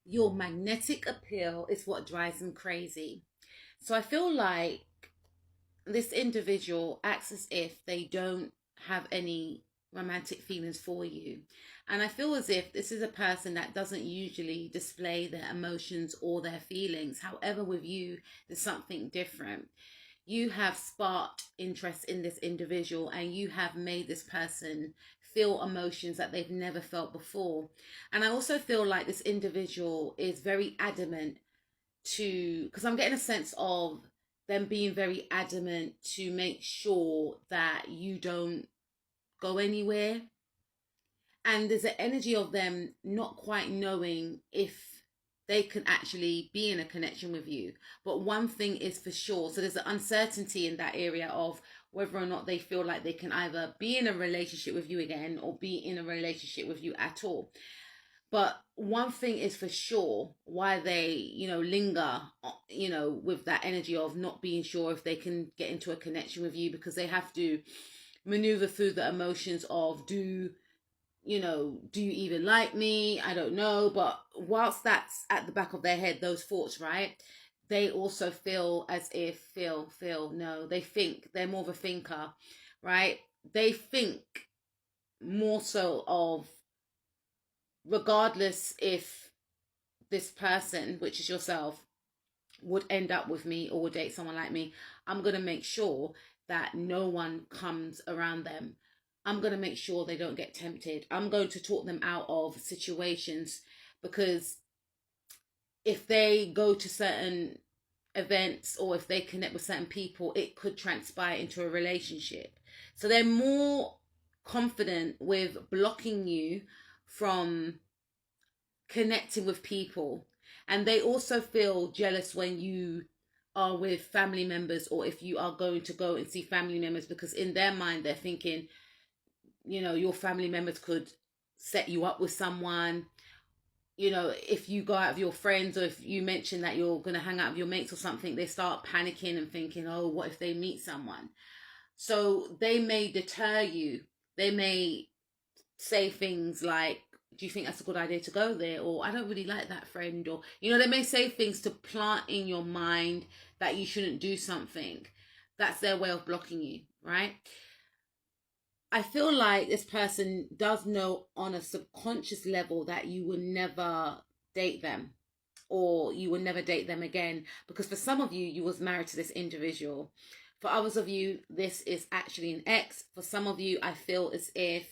your magnetic appeal is what drives them crazy. So I feel like this individual acts as if they don't have any romantic feelings for you. And I feel as if this is a person that doesn't usually display their emotions or their feelings. However, with you, there's something different. You have sparked interest in this individual and you have made this person feel emotions that they've never felt before. And I also feel like this individual is very adamant to, because I'm getting a sense of them being very adamant to make sure that you don't go anywhere. And there's an energy of them not quite knowing if they can actually be in a connection with you. But one thing is for sure. So there's an uncertainty in that area of whether or not they feel like they can either be in a relationship with you again or be in a relationship with you at all. But one thing is for sure why they, linger, with that energy of not being sure if they can get into a connection with you, because they have to maneuver through the emotions of do you even like me? I don't know. But whilst that's at the back of their head, those thoughts, right? They also feel as if, no, they think they're more of a thinker, right? They think more so of, regardless if this person, which is yourself, would end up with me or would date someone like me, I'm going to make sure that no one comes around them. I'm going to make sure they don't get tempted. I'm going to talk them out of situations, because if they go to certain events or if they connect with certain people, it could transpire into a relationship. So they're more confident with blocking you from connecting with people. And they also feel jealous when you are with family members, or if you are going to go and see family members, because in their mind they're thinking, your family members could set you up with someone. If you go out with your friends, or if you mention that you're going to hang out with your mates or something, they start panicking and thinking, oh, what if they meet someone? So they may deter you. They may say things like, do you think that's a good idea to go there? Or I don't really like that friend. Or, they may say things to plant in your mind that you shouldn't do something. That's their way of blocking you, right? I feel like this person does know on a subconscious level that you will never date them, or you will never date them again. Because for some of you, you was married to this individual. For others of you, this is actually an ex. For some of you, I feel as if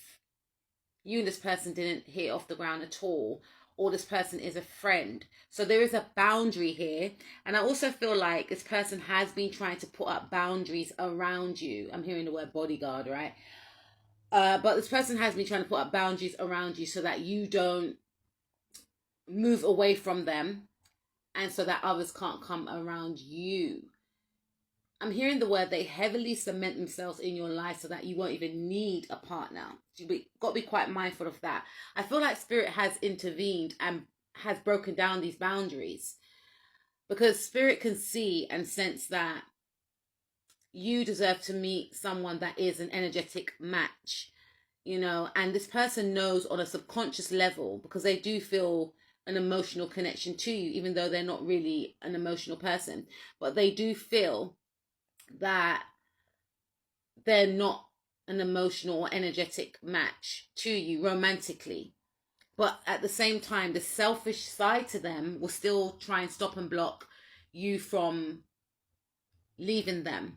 you and this person didn't hit off the ground at all, or this person is a friend. So there is a boundary here. And I also feel like this person has been trying to put up boundaries around you. I'm hearing the word bodyguard, right? But this person has been trying to put up boundaries around you so that you don't move away from them, and so that others can't come around you. I'm hearing the word they heavily cement themselves in your life so that you won't even need a partner. You've got to be quite mindful of that. I feel like Spirit has intervened and has broken down these boundaries, because Spirit can see and sense that you deserve to meet someone that is an energetic match, and this person knows on a subconscious level, because they do feel an emotional connection to you, even though they're not really an emotional person, but they do feel that they're not an emotional or energetic match to you romantically. But at the same time, the selfish side to them will still try and stop and block you from leaving them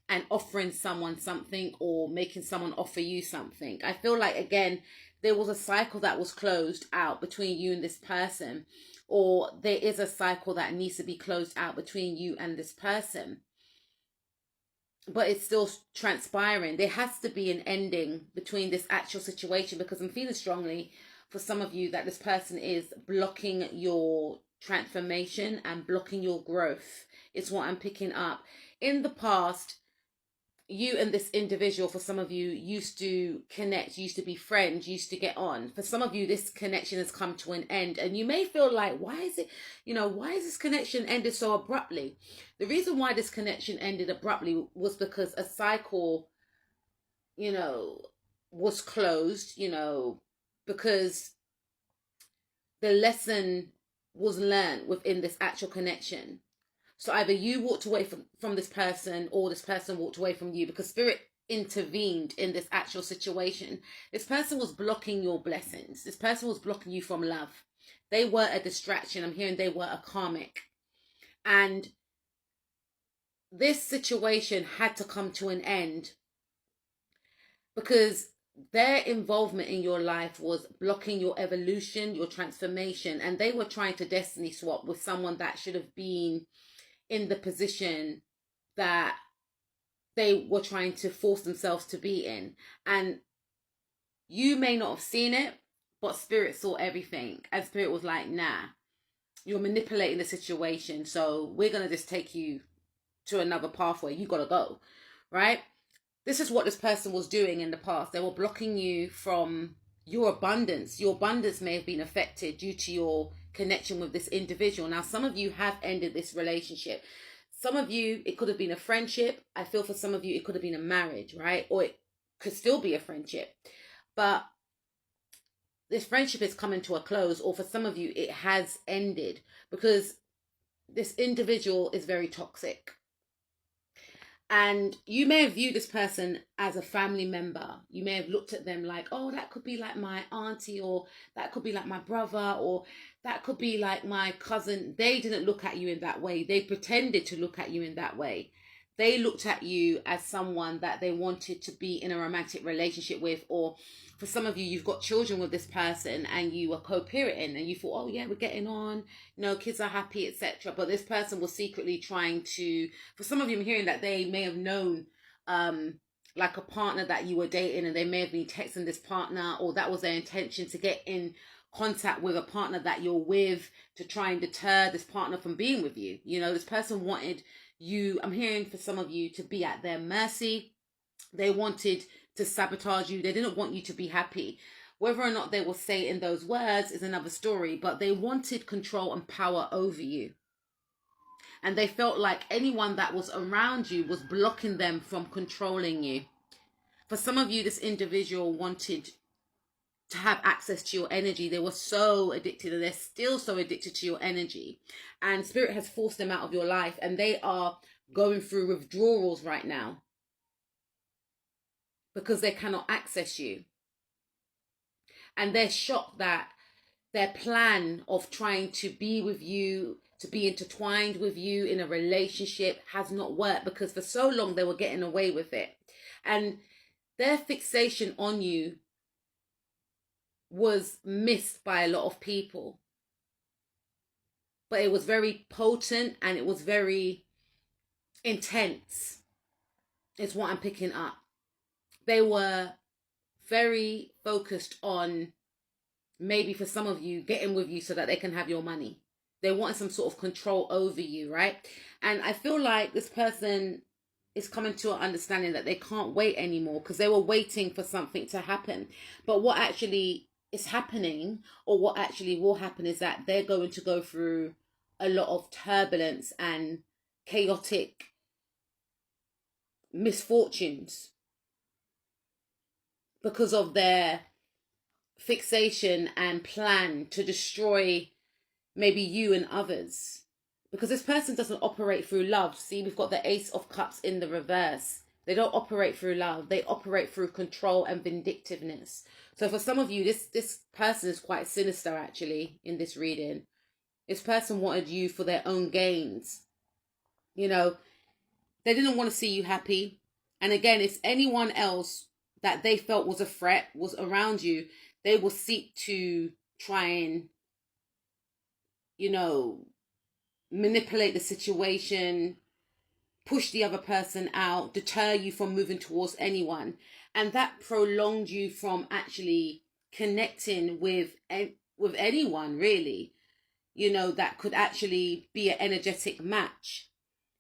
and offering someone something, or making someone offer you something. I feel like, again, there was a cycle that was closed out between you and this person, or there is a cycle that needs to be closed out between you and this person, but it's still transpiring. There has to be an ending between this actual situation, because I'm feeling strongly for some of you that this person is blocking your transformation and blocking your growth. It's what I'm picking up. In the past, you and this individual, for some of you, used to connect, used to be friends, used to get on. For some of you, this connection has come to an end, and you may feel like, why is this connection ended so abruptly? The reason why this connection ended abruptly was because a cycle, was closed, because the lesson was learned within this actual connection. So either you walked away from this person, or this person walked away from you, because spirit intervened in this actual situation. This person was blocking your blessings. This person was blocking you from love. They were a distraction. I'm hearing they were a karmic. And this situation had to come to an end because their involvement in your life was blocking your evolution, your transformation, and they were trying to destiny swap with someone that should have been in the position that they were trying to force themselves to be in. And you may not have seen it, but spirit saw everything, and spirit was like, nah, you're manipulating the situation, so we're going to just take you to another pathway. You got to go, right? This is what this person was doing in the past. They were blocking you from your abundance. Your abundance may have been affected due to your connection with this individual. Now, some of you have ended this relationship. Some of you, it could have been a friendship. I feel for some of you, it could have been a marriage, right? Or it could still be a friendship. But this friendship is coming to a close, or for some of you, it has ended because this individual is very toxic. And you may have viewed this person as a family member. You may have looked at them like, oh, that could be like my auntie, or that could be like my brother, or that could be like my cousin. They didn't look at you in that way. They pretended to look at you in that way. They looked at you as someone that they wanted to be in a romantic relationship with, or for some of you, you've got children with this person and you were co-parenting and you thought, oh yeah, we're getting on, you know, kids are happy, etc. But this person was secretly trying to, for some of you, I'm hearing that they may have known like a partner that you were dating, and they may have been texting this partner, or that was their intention, to get in contact with a partner that you're with to try and deter this partner from being with you. You know, this person wanted you, I'm hearing for some of you, to be at their mercy. They wanted to sabotage you. They didn't want you to be happy. Whether or not they will say it in those words is another story, but they wanted control and power over you. And they felt like anyone that was around you was blocking them from controlling you. For some of you, this individual wanted to have access to your energy. They were so addicted, and they're still so addicted to your energy. And spirit has forced them out of your life, and they are going through withdrawals right now because they cannot access you. And they're shocked that their plan of trying to be with you, to be intertwined with you in a relationship, has not worked, because for so long they were getting away with it. And their fixation on you was missed by a lot of people. But it was very potent and it was very intense. It's what I'm picking up. They were very focused on, maybe for some of you, getting with you so that they can have your money. They wanted some sort of control over you, right? And I feel like this person is coming to an understanding that they can't wait anymore, because they were waiting for something to happen. But what actually is happening, or what actually will happen, is that they're going to go through a lot of turbulence and chaotic misfortunes because of their fixation and plan to destroy maybe you and others. Because this person doesn't operate through love. See, we've got the Ace of Cups in the reverse. They don't operate through love. They operate through control and vindictiveness. So for some of you, this person is quite sinister, actually, in this reading. This person wanted you for their own gains. You know, they didn't want to see you happy. And again, if anyone else that they felt was a threat was around you, they will seek to try and, you know, manipulate the situation, push the other person out, deter you from moving towards anyone. And that prolonged you from actually connecting with anyone, really, you know, that could actually be an energetic match.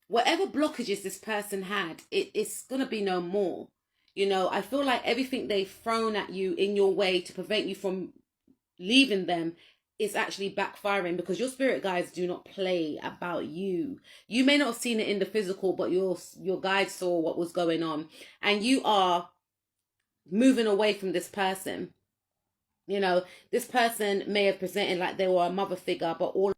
Whatever blockages this person had, it's going to be no more. You know, I feel like everything they've thrown at you in your way to prevent you from leaving them is actually backfiring, because your spirit guides do not play about you. You may not have seen it in the physical, but your guides saw what was going on, and you are moving away from this person. You know, this person may have presented like they were a mother figure, but all